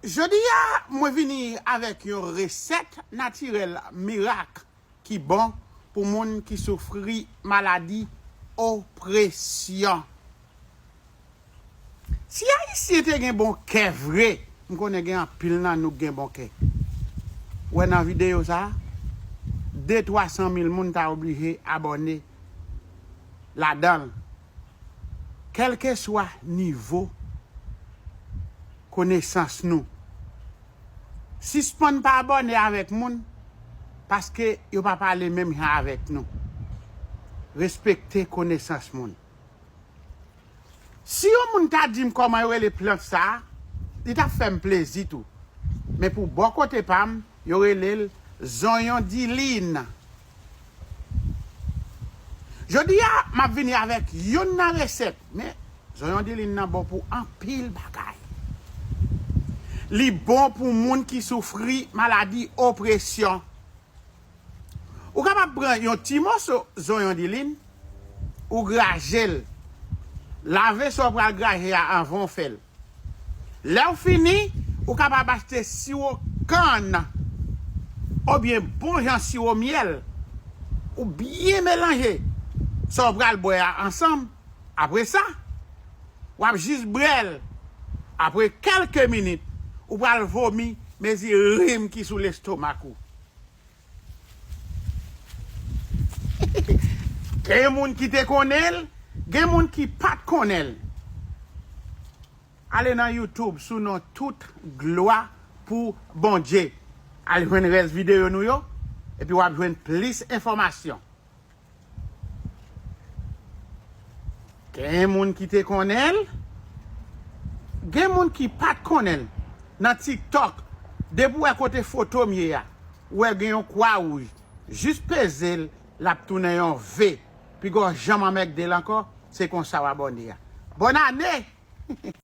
Je dis moi vini avec une recette naturelle miracle qui bon pour moun qui souffri maladie oppression. Si Haïtien te gen bon cœur vrai, on connaît gen pile nan nou gen bon cœur. Ouais dans vidéo ça 200-300 000 moun ta obligé abonner là-dedans. Quel que soit niveau connaissance nous. Si ce n'est pas abonné avec moun, parce que yo pas parler même avec nous. Respecter connaissance moun. Si yon moun ta dit comment yon les plantes ça, il t'a fait plaisir tout. Mais pour bon côté pam, yon les zoyon diline. Je dis m'a venu avec yon nan recette, mais zoyon diline nan bon pour un pile bagay. Li bon pour moun qui souffri maladie oppression. Ou capable prendre yon ti morceau zoyon diline ou gragel. Laver so pral grager avant fel. Là ou fini, ou capable acheter sirop canne ou bien bon jan sirop miel ou bien mélanger. So pral boire ensemble. Après ça, ou ap juste brel. Après quelques minutes, ou pral vomi mais il rime qui sous l'estomac. Gen moun qui te connaît, gen moun qui pas te connaît. Allez dans YouTube sous nos toute gloire pour bon Dieu. Allez voir une reste vidéo nous yo et puis vous avez plus d'informations. Gen moun qui te connaît, gen moun qui pas te connaît. Dans TikTok, depuis à côté photo mieux ya, ou gen yon croix rouge, juste peser la tourner yon V. Puis go jamais avec de encore, c'est qu'on ça va bonne. Bonne année.